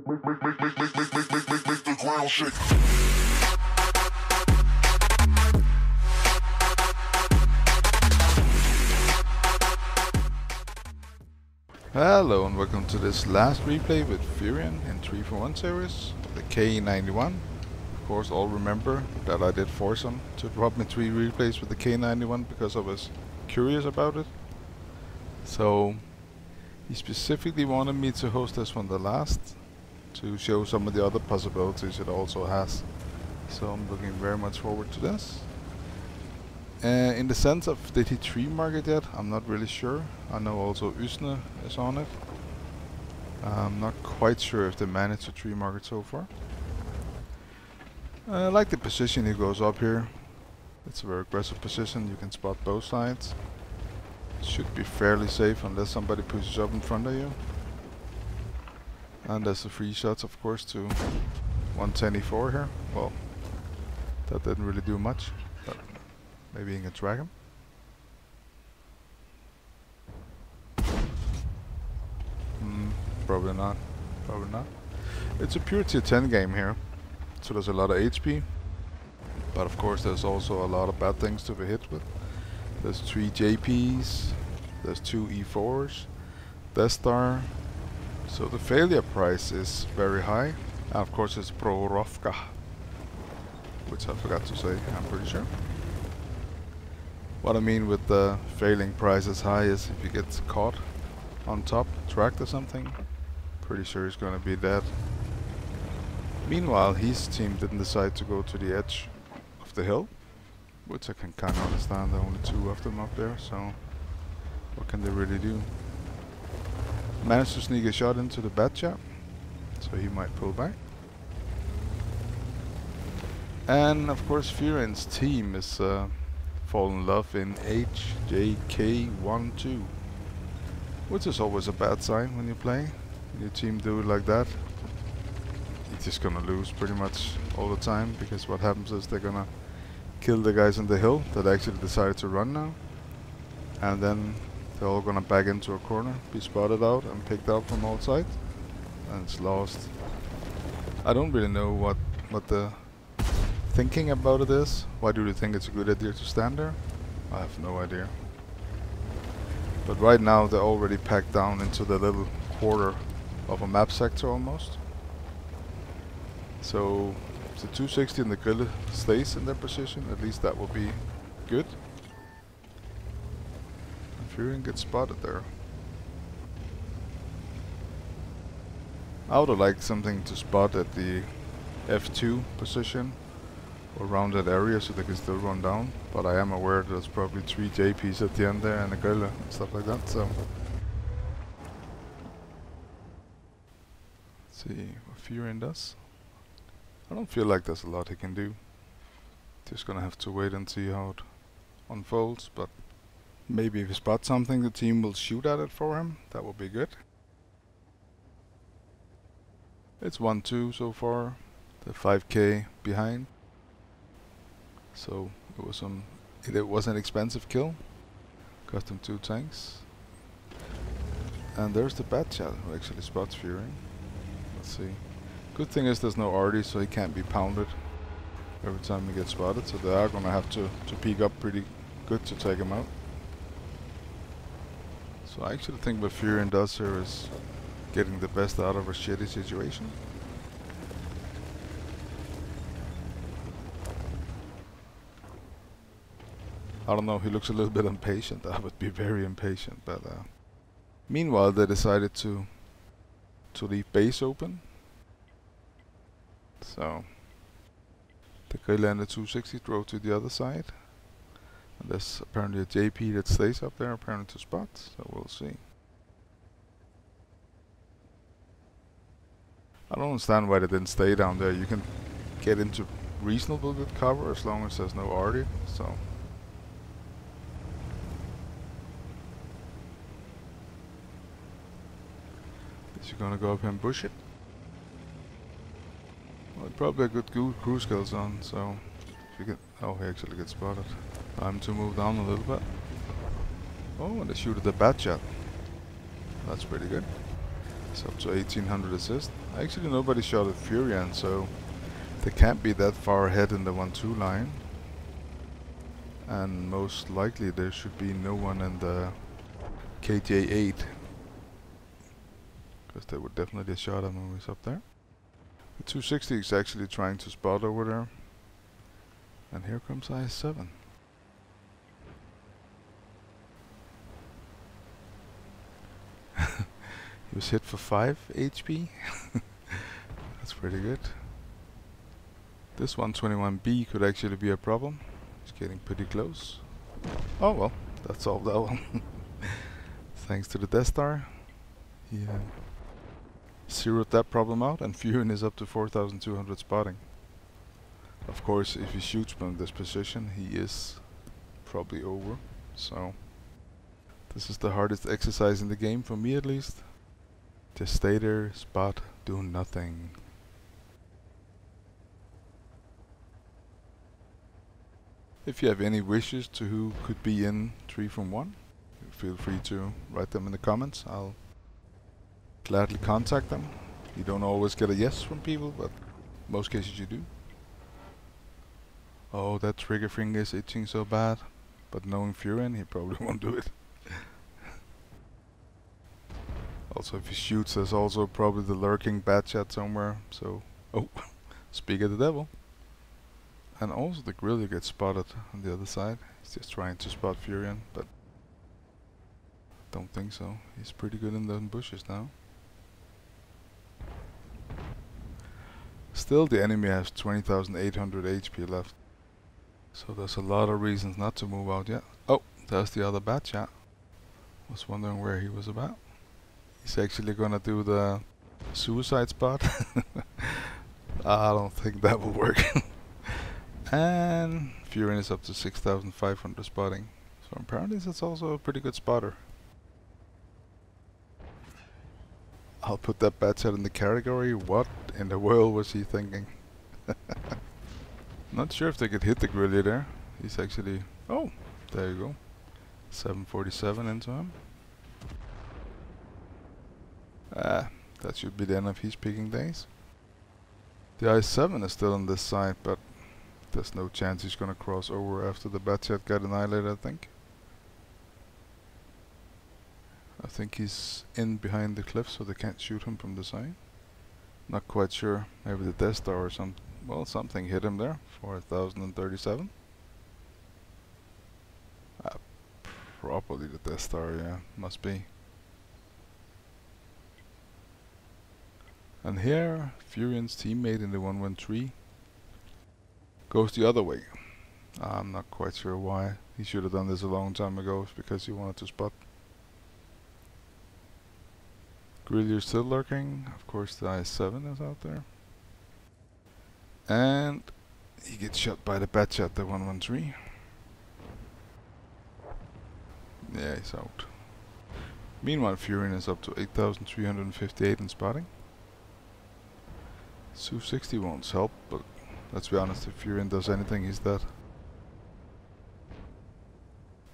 Make the ground shake. Hello and welcome to this last replay with Fyreon in 3-for-1 series, the K91. Of course, all remember that I did force him to drop me 3 replays with the K91 because I was curious about it. So he specifically wanted me to host this one the last, to show some of the other possibilities it also has. So I'm looking very much forward to this. In the sense of did he 3-mark it yet, I'm not really sure. I know also Usne is on it. I'm not quite sure if they managed to 3-mark it so far. I like the position he goes up here. It's a very aggressive position, you can spot both sides. Should be fairly safe unless somebody pushes up in front of you. And there's the free shots of course to 124 here. Well, that didn't really do much, but maybe you can drag him. Probably not. Probably not. It's a pure tier 10 game here, so there's a lot of HP. But of course there's also a lot of bad things to be hit with. There's 3 JPs, there's 2 E4s, Death Star. So the failure price is very high. And of course it's Prorovka, which I forgot to say, I'm pretty sure. What I mean with the failing price is high is if you get caught on top, tracked or something, pretty sure he's gonna be dead. Meanwhile, his team didn't decide to go to the edge of the hill, which I can kind of understand. There are only 2 of them up there, so what can they really do? Managed to sneak a shot into the Batja, so he might pull back. And of course Fyreon's team is fall in love in HJK12, which is always a bad sign when you play. When your team do it like that, you're just gonna lose pretty much all the time, because what happens is they're gonna kill the guys on the hill that actually decided to run now, and then they're all gonna back into a corner, be spotted out and picked up from all sides, and it's lost. I don't really know what the thinking about it is. Why do they think it's a good idea to stand there? I have no idea. But right now they're already packed down into the little quarter of a map sector almost. So if the 260 and the grill stays in their position, at least that will be good. And Fyreon gets spotted there. I would have liked something to spot at the F2 position, around that area, so they can still run down, but I am aware there's probably 3 JPs at the end there and a gorilla and stuff like that, so let's see what Fyreon does. I don't feel like there's a lot he can do. Just gonna have to wait and see how it unfolds, but maybe if he spots something the team will shoot at it for him, that would be good. It's 1-2 so far, the 5k behind. So it was an expensive kill. Cost him 2 tanks. And there's the Batja who actually spots Fyreon. Let's see. Good thing is there's no RD, so he can't be pounded every time he gets spotted. So they are gonna have to peek up pretty good to take him out. So I actually think what Fyreon does here is getting the best out of a shitty situation. I don't know, he looks a little bit impatient. I would be very impatient, but meanwhile they decided to leave base open. So the Grille and the 260 drove to the other side. And there's apparently a JP that stays up there, apparently to spot, so we'll see. I don't understand why they didn't stay down there. You can get into reasonable good cover as long as there's no RD, so. Is he gonna go up and bush it? Well, probably a good crew skills on, so if you get, oh, he actually gets spotted. Time to move down a little bit. Oh, and they shoot at the Batja. That's pretty good. It's up to 1800 assist. Actually, nobody shot at fyreon, so they can't be that far ahead in the 1-2 line. And most likely there should be no one in the KJ8. Because they would definitely shot him when he's up there. The 260 is actually trying to spot over there. And here comes IS-7. He was hit for 5 HP. That's pretty good. This 121B could actually be a problem. He's getting pretty close. Oh well, that solved that one. Thanks to the Death Star. He zeroed that problem out, and fyreon is up to 4,200 spotting. Of course, if he shoots from this position, he is probably over. So this is the hardest exercise in the game, for me at least. Just stay there, spot, do nothing. If you have any wishes to who could be in 3 from 1, feel free to write them in the comments. I'll gladly contact them. You don't always get a yes from people, but most cases you do. Oh, that trigger finger is itching so bad. But knowing fyreon, he probably won't do it. Also, if he shoots, there's also probably the lurking bad shot somewhere. So, oh, speak of the devil. And also the Guerrilla gets spotted on the other side. He's just trying to spot fyreon, but don't think so. He's pretty good in the bushes now. Still, the enemy has 20,800 HP left. So there's a lot of reasons not to move out yet. Oh, there's the other bad shot. Was wondering where he was about. He's actually gonna do the suicide spot. I don't think that will work. And fyreon is up to 6,500 spotting. So apparently that's also a pretty good spotter. I'll put that bad shot in the category. What in the world was he thinking? Not sure if they could hit the Guerrilla there. He's actually... Oh, there you go. 747 into him. That should be the end of his peaking days. The IS-7 is still on this side, but there's no chance he's gonna cross over after the bad shot got annihilated, I think. I think he's in behind the cliff, so they can't shoot him from the side. Not quite sure. Maybe the Death Star or something. Well, something hit him there. 4,037. Probably the Death Star, yeah. Must be. And here, fyreon's teammate in the 113 goes the other way. I'm not quite sure why. He should have done this a long time ago, because he wanted to spot. Guerrilla is still lurking. Of course, the IS-7 is out there. And he gets shot by the bad shot, the 113. Yeah, he's out. Meanwhile, fyreon is up to 8,358 in spotting. Su-60 won't help, but let's be honest, if fyreon does anything, he's dead.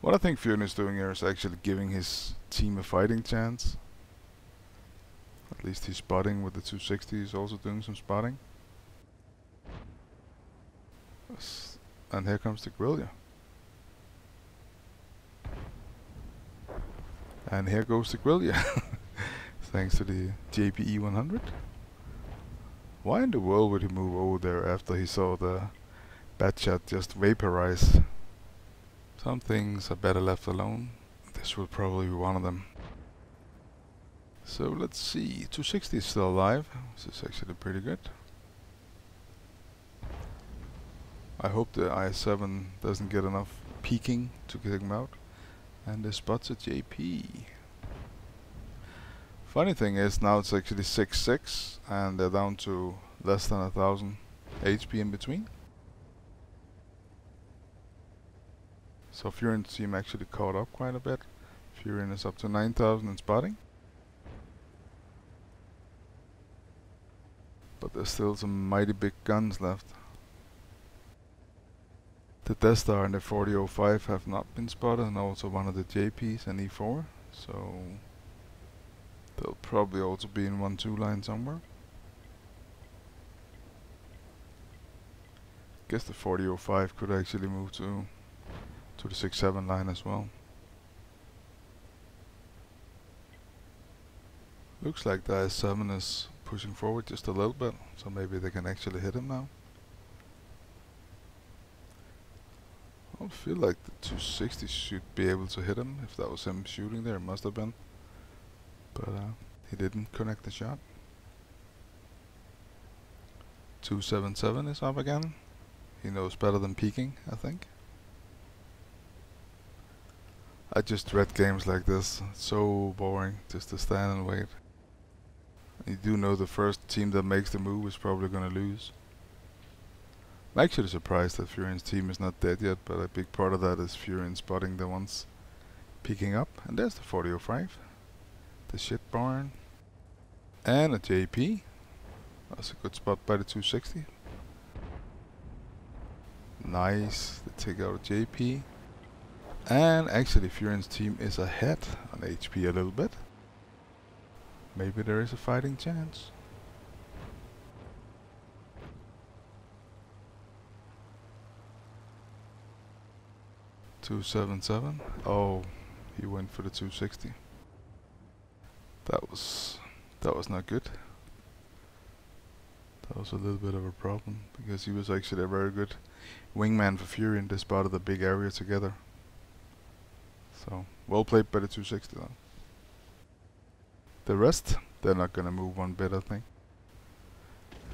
What I think fyreon is doing here is actually giving his team a fighting chance. At least he's spotting with the 260, he's also doing some spotting. And here comes the Guerrilla. And here goes the Guerrilla. Thanks to the JPE 100. Why in the world would he move over there after he saw the bad shot just vaporize? Some things are better left alone. This will probably be one of them. So let's see, 260 is still alive. This is actually pretty good. I hope the IS-7 doesn't get enough peeking to get him out. And the spots at JP. Funny thing is, now it's actually 6-6 and they're down to less than 1,000 HP in between. So fyreon's team actually caught up quite a bit. fyreon is up to 9,000 in spotting. But there's still some mighty big guns left. The Death Star and the 4005 have not been spotted, and also one of the JPs and E4. So they'll probably also be in 1-2 line somewhere. Guess the 4005 could actually move to the 6-7 line as well. Looks like the I-7 is pushing forward just a little bit, so maybe they can actually hit him now. I feel like the 260 should be able to hit him. If that was him shooting there, it must have been. But he didn't connect the shot. 277 is up again. He knows better than peeking, I think. I just dread games like this. It's so boring just to stand and wait. You do know the first team that makes the move is probably gonna lose. I'm actually surprised that Furion's team is not dead yet, but a big part of that is Furion spotting the ones peeking up. And there's the 4005. The shit barn. And a JP. That's a good spot by the 260. Nice. They take out a JP. And actually Furion's team is ahead on HP a little bit. Maybe there is a fighting chance. .277. Oh, he went for the 260. That was not good. That was a little bit of a problem because he was actually a very good wingman for Furion. They spotted the big area together. So well played by the 260 though. The rest, they're not gonna move one bit, I think.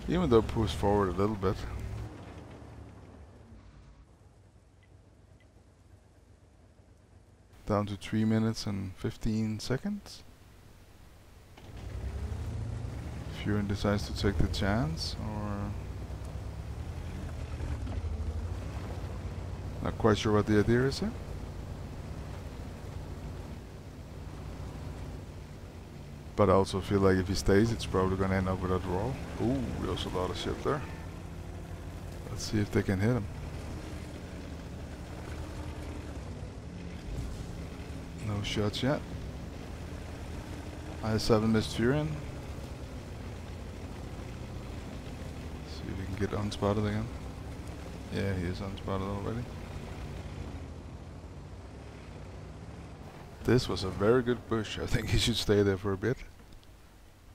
Even though pushed forward a little bit. Down to 3 minutes and 15 seconds. Furion decides to take the chance, or not quite sure what the idea is here. But I also feel like if he stays, it's probably gonna end up with a draw. Ooh, there's a lot of shit there. Let's see if they can hit him. No shots yet. I-7 missed Furion. See if we can get unspotted again. Yeah, he is unspotted already. This was a very good push. I think he should stay there for a bit.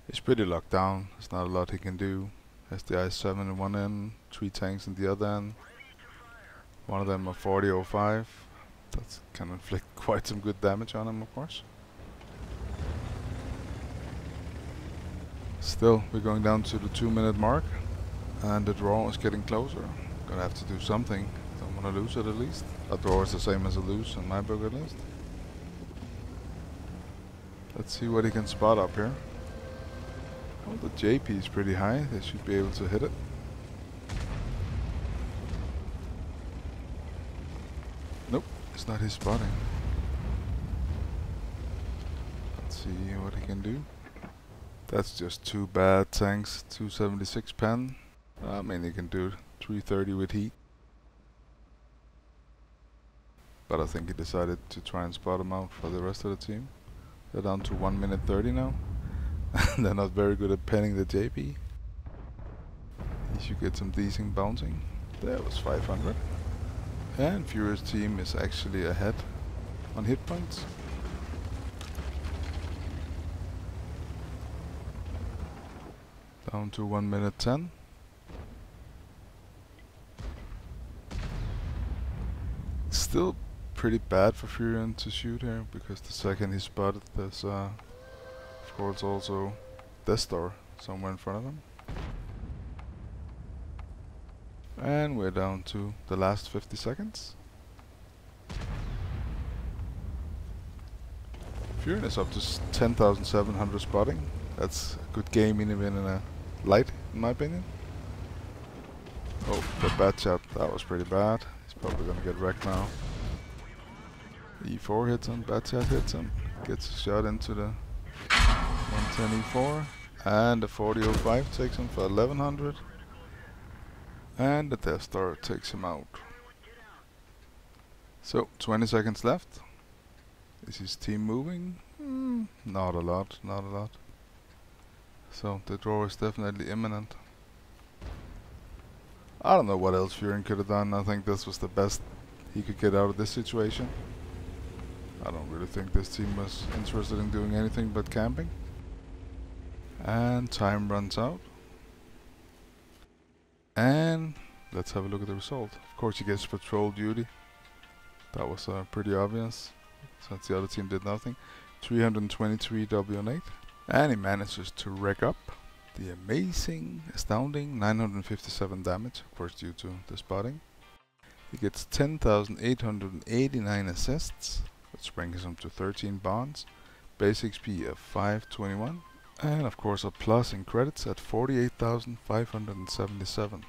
He's pretty locked down. There's not a lot he can do. Has the I-7 in one end, 3 tanks in the other end. One of them a 4005. That's can inflict quite some good damage on him, of course. Still, we're going down to the 2-minute mark, and the draw is getting closer. Gonna have to do something. Don't want to lose it at least. A draw is the same as a lose in my book at least. Let's see what he can spot up here. Oh, the JP is pretty high. They should be able to hit it. Nope, it's not his spotting. Let's see what he can do. That's just 2 bad tanks. 276 pen. I mean, he can do 330 with heat. But I think he decided to try and spot him out for the rest of the team. They're down to 1 minute 30 now. They're not very good at penning the JP. He should get some decent bouncing. There was 500. And Furion's team is actually ahead on hit points. Down to 1 minute 10. It's still pretty bad for Fyreon to shoot here, because the second he spotted, there's of course also Death Star somewhere in front of him. And we're down to the last 50 seconds. Fyreon is up to 10,700 spotting. That's a good game even in a light, in my opinion. Oh, the bad shot, that was pretty bad. He's probably gonna get wrecked now. E4 hits him, bad shot hits him. Gets a shot into the 110 E4. And the 4005 takes him for 1100. And the Death Star takes him out. So, 20 seconds left. Is his team moving? Not a lot, not a lot. So, the draw is definitely imminent. I don't know what else fyreon could have done. I think this was the best he could get out of this situation. I don't really think this team was interested in doing anything but camping. And time runs out. And let's have a look at the result. Of course he gets patrol duty. That was pretty obvious, since the other team did nothing. 323 W8. And he manages to rack up the amazing, astounding 957 damage, of course due to the spotting. He gets 10,889 assists, which brings him to 13 bonds, base XP of 521, and of course a plus in credits at 48,577.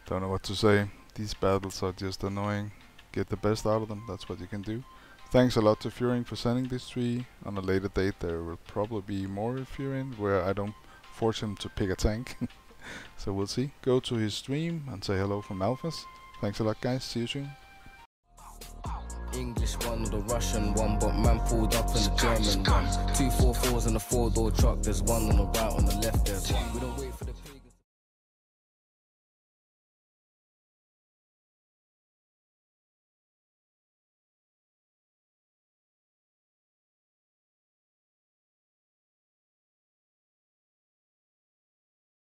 Don't know what to say, these battles are just annoying. Get the best out of them, that's what you can do. Thanks a lot to fyreon for sending this tree. On a later date there will probably be more fyreon where I don't force him to pick a tank. So we'll see. Go to his stream and say hello from Alphaz. Thanks a lot guys, see you soon. English one or the Russian one, but man pulled up in the German one. 2 4 4s in a 4-door truck, there's one on the right, on the left there's one. We don't wait for the